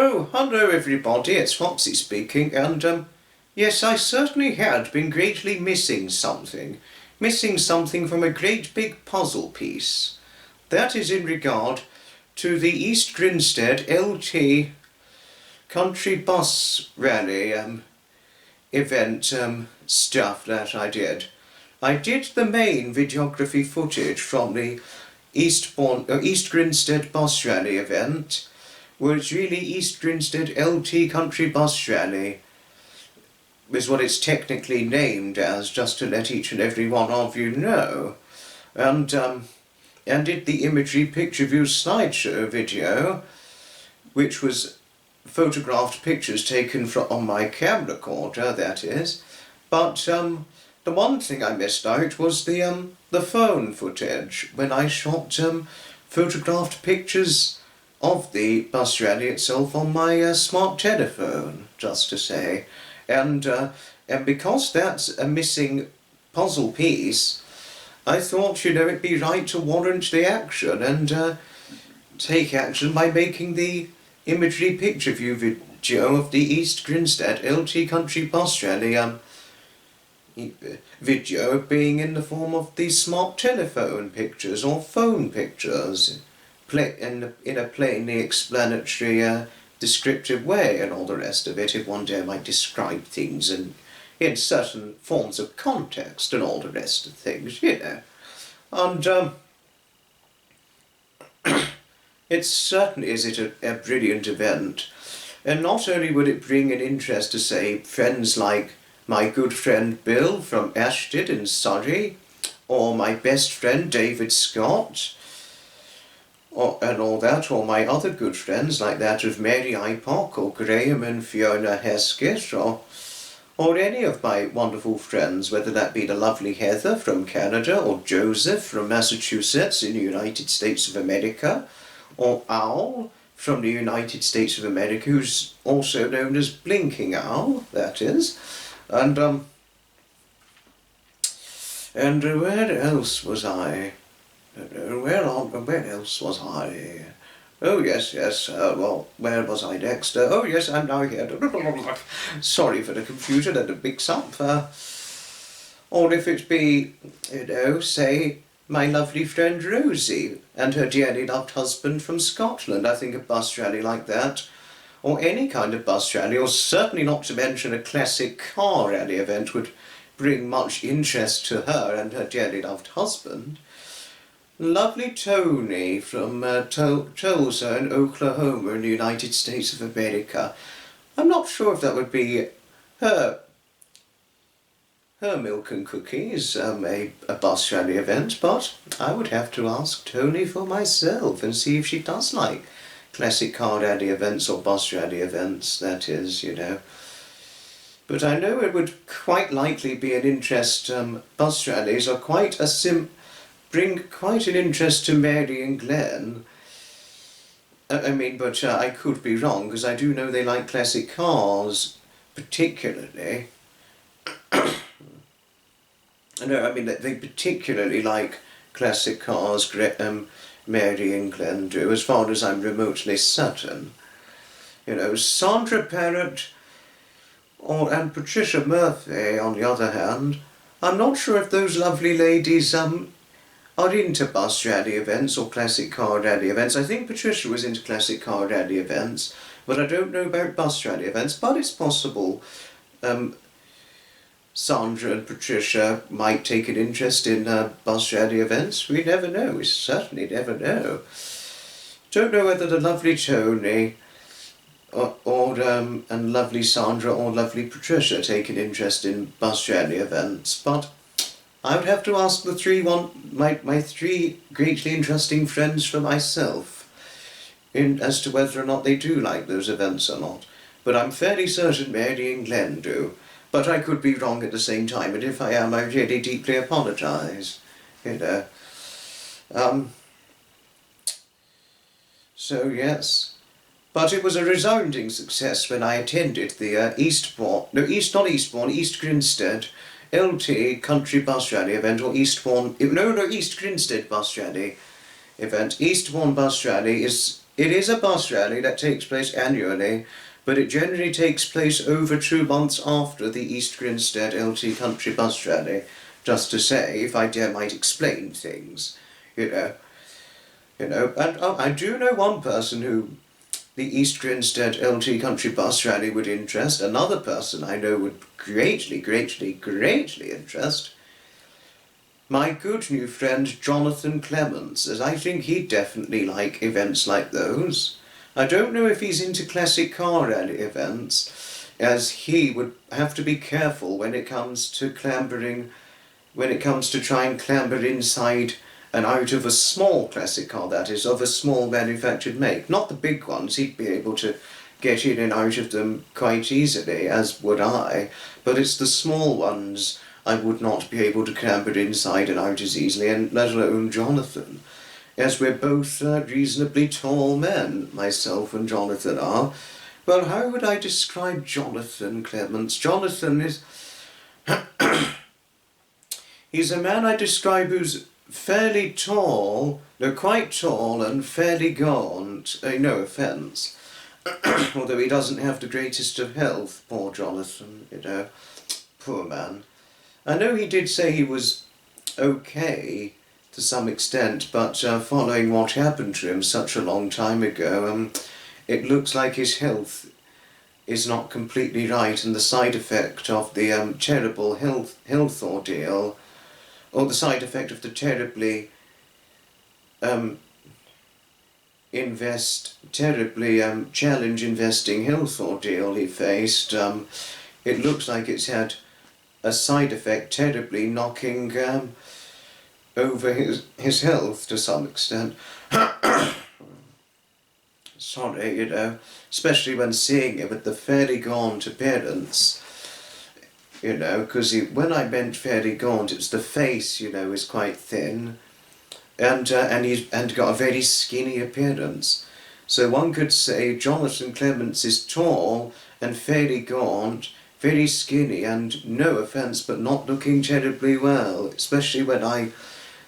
Oh, hello everybody, it's Foxy speaking, and yes, I certainly had been greatly missing something. Missing something from a great big puzzle piece. That is in regard to the East Grinstead LT Country Bus Rally event stuff that I did. I did the main videography footage from the East Grinstead Bus Rally event, where it's really East Grinstead LT Country Bus Rally, is what it's technically named as, just to let each and every one of you know. And did the Imagery picture view slideshow video, which was photographed pictures taken on my camcorder, that is. But the one thing I missed out was the phone footage, when I shot photographed pictures of the bus rally itself on my smart telephone, just to say. And because that's a missing puzzle piece, I thought, it'd be right to warrant the action and take action by making the Imagery picture view video of the East Grinstead LT Country Bus Rally video being in the form of these smart telephone pictures or phone pictures, in a plainly explanatory, descriptive way, and all the rest of it, if one day I might describe things in certain forms of context and all the rest of things, And it certainly is a brilliant event, and not only would it bring an interest to, say, friends like my good friend Bill from Ashton in Surrey, or my best friend David Scott, and all that, or my other good friends like that of Mary Ipock, or Graham and Fiona Heskett, or any of my wonderful friends, whether that be the lovely Heather from Canada, or Joseph from Massachusetts in the United States of America, or Owl from the United States of America, who's also known as Blinking Owl, that is. And where else was I? Where else was I? Oh, yes, well, where was I next? Oh, yes, I'm now here. Sorry for the confusion and the mix-up. Or if it be, say, my lovely friend Rosie and her dearly loved husband from Scotland. I think a bus rally like that, or any kind of bus rally, or certainly not to mention a classic car rally event, would bring much interest to her and her dearly loved husband. Lovely Tony from Tulsa in Oklahoma in the United States of America. I'm not sure if that would be her milk and cookies, a bus rally event, but I would have to ask Tony for myself and see if she does like classic car rally events or bus rally events, that is, But I know it would quite likely be an interest. Bus rallies are bring quite an interest to Mary and Glenn. But I could be wrong, because I do know they like classic cars, particularly. They particularly like classic cars, Mary and Glenn do, as far as I'm remotely certain. Sandra Parrott and Patricia Murphy, on the other hand, I'm not sure if those lovely ladies are into bus rally events or classic car rally events. I think Patricia was into classic car rally events, but I don't know about bus rally events, but it's possible Sandra and Patricia might take an interest in bus rally events. We never know, we certainly never know. Don't know whether the lovely Tony and lovely Sandra or lovely Patricia take an interest in bus rally events, but I would have to ask my three greatly interesting friends for myself as to whether or not they do like those events or not. But I'm fairly certain Mary and Glenn do. But I could be wrong at the same time, and if I am, I really deeply apologise. So yes. But it was a resounding success when I attended the East Grinstead LT Country Bus Rally event, or East Grinstead Bus Rally event. Eastbourne Bus Rally is It is a bus rally that takes place annually, but it generally takes place over 2 months after the East Grinstead LT Country Bus Rally. Just to say, if I dare might explain things, you know. And I do know one person who the East Grinstead LT Country Bus Rally would interest. Another person I know would greatly interest my good new friend Jonathan Clements, as I think he'd definitely like events like those. I don't know if he's into classic car rally events, as he would have to be careful when it comes to clambering, when it comes to try and clamber inside and out of a small classic car, that is, of a small manufactured make. Not the big ones, he'd be able to get in and out of them quite easily, as would I, but it's the small ones I would not be able to clamber inside and out as easily, and let alone Jonathan, as we're both reasonably tall men, myself and Jonathan are. Well, how would I describe Jonathan Clements? Jonathan is... he's a man I describe who's fairly tall, no, quite tall and fairly gaunt, no offence, although he doesn't have the greatest of health, poor Jonathan, you know, poor man. I know he did say he was okay to some extent, but following what happened to him such a long time ago, it looks like his health is not completely right, and the side effect of the terrible health ordeal, or the side effect of the terribly challenge investing health ordeal he faced, it looks like it's had a side effect terribly knocking over his health to some extent. Sorry, you know, especially when seeing him with the fairly gaunt appearance, you know, because when I meant fairly gaunt, it's the face, you know, is quite thin, and he's got a very skinny appearance. So one could say Jonathan Clements is tall and fairly gaunt, very skinny, and no offence, but not looking terribly well, especially when I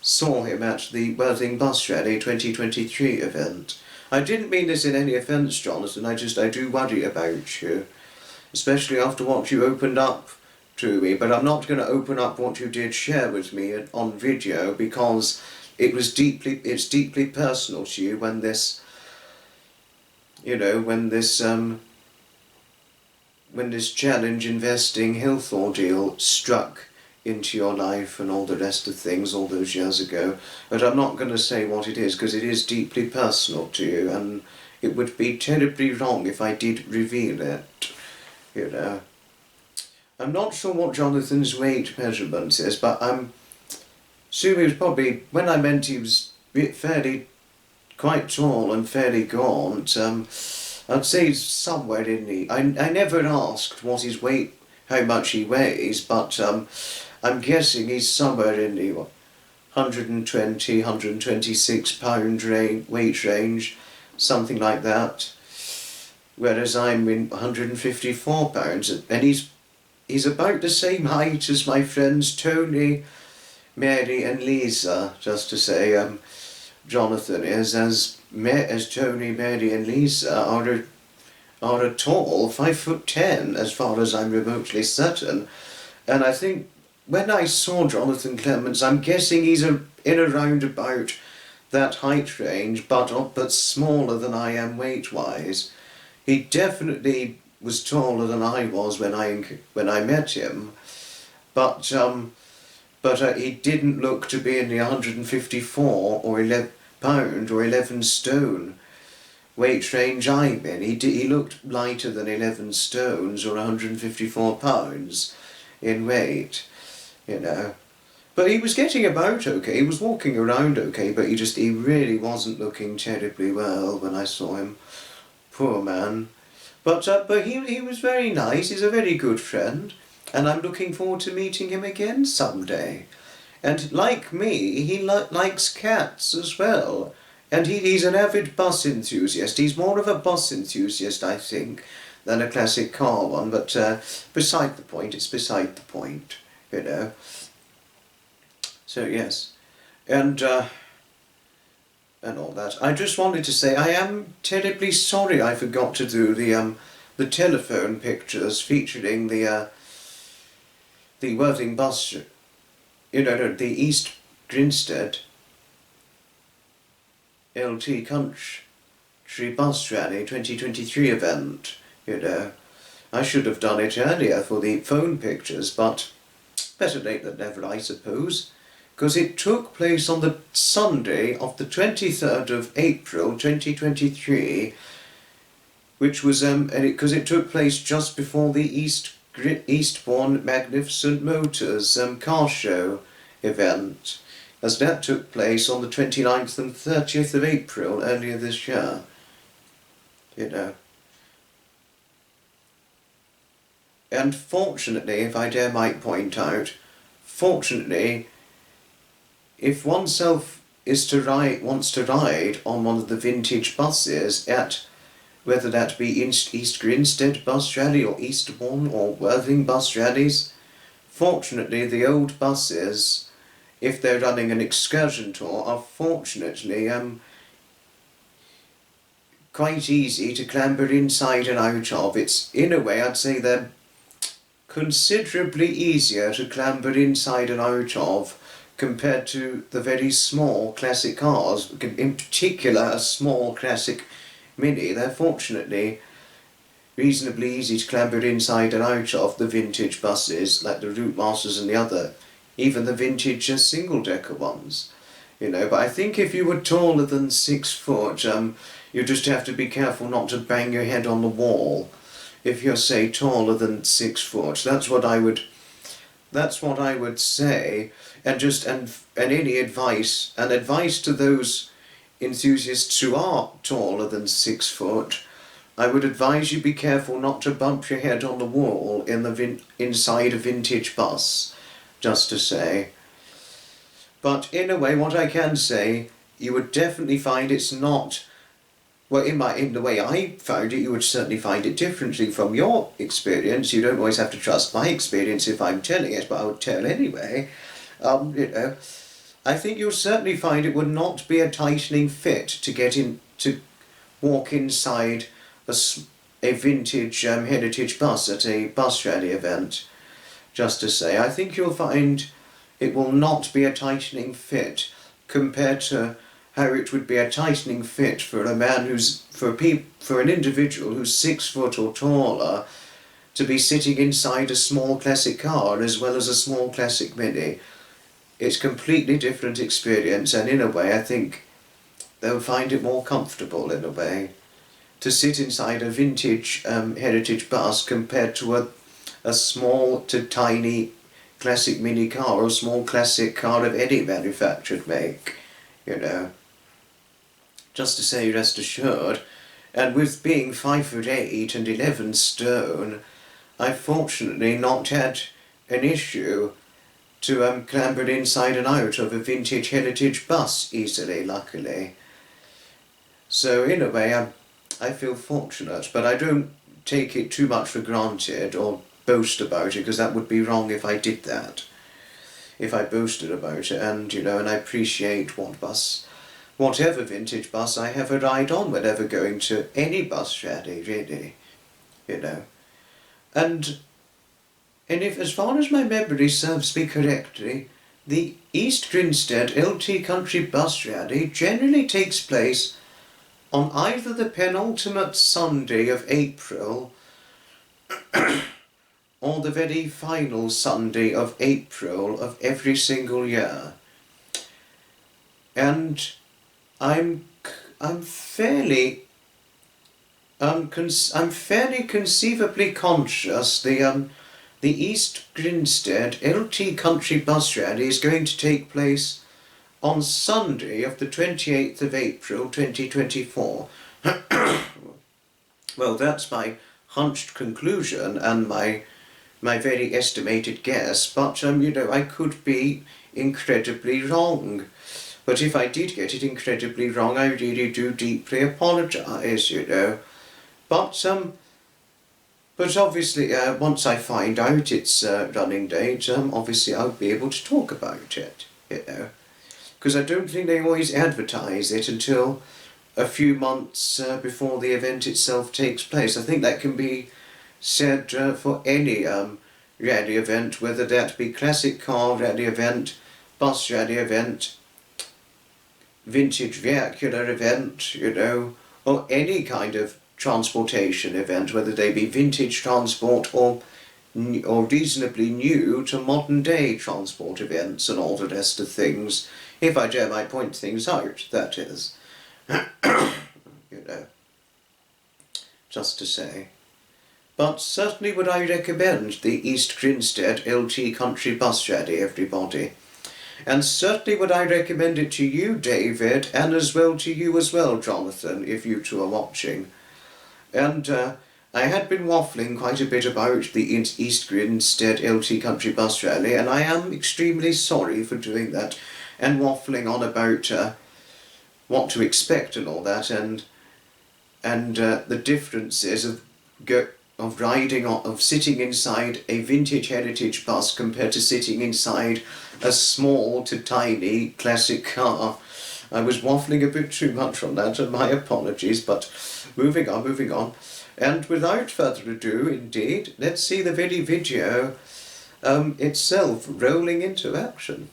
saw him at the Worthing Bus Rally 2023 event. I didn't mean this in any offence, Jonathan, I do worry about you, especially after what you opened up to me, but I'm not going to open up what you did share with me on video, because it's deeply personal to you when this, you know, when this challenge investing health ordeal struck into your life and all the rest of things all those years ago. But I'm not going to say what it is, because it is deeply personal to you, and it would be terribly wrong if I did reveal it, you know. I'm not sure what Jonathan's weight measurements is, but I'm assuming he was probably, when I meant he was fairly quite tall and fairly gaunt, I'd say he's somewhere in the... I never asked what his weight, how much he weighs, but I'm guessing he's somewhere in the 120, 126 pound weight range, something like that. Whereas I'm in 154 pounds, and he's about the same height as my friends Tony, Mary and Lisa, just to say. Jonathan is, as Tony, Mary and Lisa are a tall 5'10", as far as I'm remotely certain. And I think when I saw Jonathan Clements, I'm guessing he's in around about that height range, but smaller than I am weight-wise. He definitely was taller than I was when I met him, but he didn't look to be in the 154 or 11 pound or 11 stone weight range I'm in. He looked lighter than 11 stones or 154 pounds in weight, you know. But he was getting about okay, he was walking around okay, but he really wasn't looking terribly well when I saw him. Poor man. But he was very nice, he's a very good friend, and I'm looking forward to meeting him again someday. And like me, he likes cats as well. And he's an avid bus enthusiast. He's more of a bus enthusiast, I think, than a classic car one. But beside the point, it's beside the point, you know. So yes. And and all that. I just wanted to say I am terribly sorry I forgot to do the telephone pictures featuring the Worthing bus, the East Grinstead LT Country Bus Rally 2023 event. I should have done it earlier for the phone pictures, but better late than never, I suppose, because it took place on the Sunday of the 23rd of April 2023, which was because it took place just before the Eastbourne Magnificent Motors car show event, as that took place on the 29th and 30th of April earlier this year. And fortunately, if I dare might point out, fortunately, if oneself wants to ride on one of the vintage buses at, whether that be East Grinstead Bus Rally or Eastbourne or Worthing Bus Rallies, fortunately the old buses, if they're running an excursion tour, are fortunately quite easy to clamber inside and out of. It's, in a way, I'd say they're considerably easier to clamber inside and out of compared to the very small classic cars, in particular a small classic Mini. They're fortunately reasonably easy to clamber inside and out of, the vintage buses, like the Route Masters and the other, even the vintage single-decker ones. But I think if you were taller than 6 foot, you just have to be careful not to bang your head on the wall. If you're, say, taller than 6 foot, that's what I would say. And any advice to those enthusiasts who are taller than 6 foot, I would advise you be careful not to bump your head on the wall inside a vintage bus, just to say. But in a way, what I can say, you would definitely find it's not, well, in the way I found it, you would certainly find it differently from your experience. You don't always have to trust my experience if I'm telling it, but I would tell anyway. I think you'll certainly find it would not be a tightening fit to walk inside a vintage heritage bus at a bus rally event. Just to say, I think you'll find it will not be a tightening fit compared to how it would be a tightening fit for a man for an individual who's 6 foot or taller to be sitting inside a small classic car as well as a small classic Mini. It's a completely different experience, and in a way I think they'll find it more comfortable, in a way, to sit inside a vintage heritage bus compared to a small to tiny classic Mini car or a small classic car of any manufactured make, Just to say, rest assured, and with being 5'8" and 11 stone, I've fortunately not had an issue to clamber inside and out of a vintage heritage bus easily, luckily. So in a way I feel fortunate, but I don't take it too much for granted or boast about it, because that would be wrong if I did that. If I boasted about it, and and I appreciate whatever vintage bus I have a ride on whenever going to any bus rally, really, And if, as far as my memory serves me correctly, the East Grinstead LT Country Bus Rally generally takes place on either the penultimate Sunday of April or the very final Sunday of April of every single year. And I'm fairly conceivably conscious the East Grinstead LT Country Bus Rally is going to take place on Sunday of the 28th of April 2024. Well, that's my hunched conclusion and my very estimated guess, but I could be incredibly wrong. But if I did get it incredibly wrong, I really do deeply apologise, But obviously, once I find out its running date, obviously I'll be able to talk about it, Because because I don't think they always advertise it until a few months before the event itself takes place. I think that can be said for any rally event, whether that be classic car rally event, bus rally event, vintage vehicular event, you know, or any kind of transportation event, whether they be vintage transport or reasonably new to modern day transport events and all the rest of things, if I dare might point things out, that is. You know, just to say. But certainly would I recommend the East Grinstead LT Country Bus Rally, everybody. And certainly would I recommend it to you, David, and as well to you as well, Jonathan, if you two are watching. And I had been waffling quite a bit about the East Grinstead LT Country Bus Rally, and I am extremely sorry for doing that and waffling on about what to expect and all that, and the differences of sitting inside a vintage heritage bus compared to sitting inside a small to tiny classic car. I was waffling a bit too much on that, and my apologies, but moving on. And without further ado, indeed, let's see the video itself rolling into action.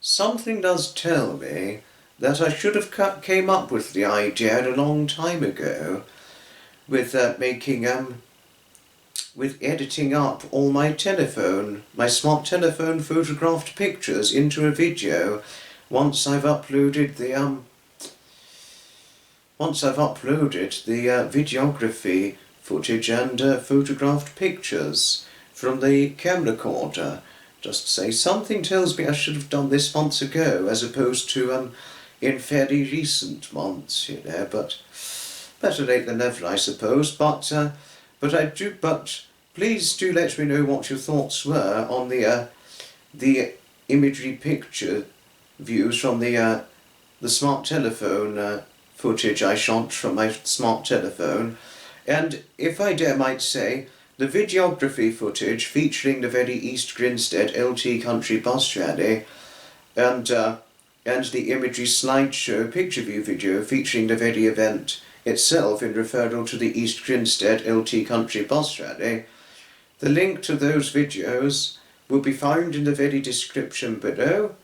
Something does tell me that I should have came up with the idea a long time ago with with editing up all my smart telephone photographed pictures into a video once I've uploaded the videography footage and photographed pictures from the camera recorder. Just to say, something tells me I should have done this months ago, as opposed to in fairly recent months, you know. But better late than never, I suppose. But please do let me know what your thoughts were on the imagery picture views from the smart telephone footage I shot from my smart telephone, and if I dare might say, the videography footage featuring the very East Grinstead LT Country Bus Rally, and the imagery slideshow picture view video featuring the very event itself in referral to the East Grinstead LT Country Bus Rally, The link to those videos will be found in the very description below.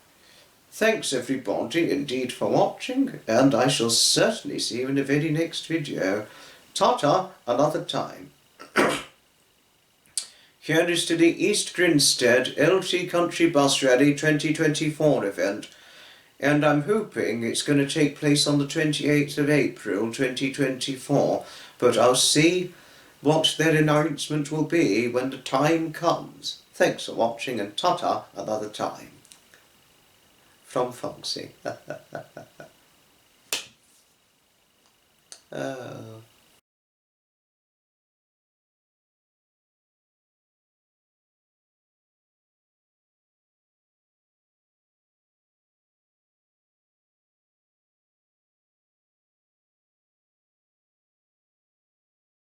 Thanks everybody indeed for watching, and I shall certainly see you in the very next video. Ta-ta, another time. Here is to the East Grinstead LT Country Bus Rally 2024 event, and I'm hoping it's going to take place on the 28th of April 2024, but I'll see what their announcement will be when the time comes. Thanks for watching, and ta-ta, another time. From Foxy.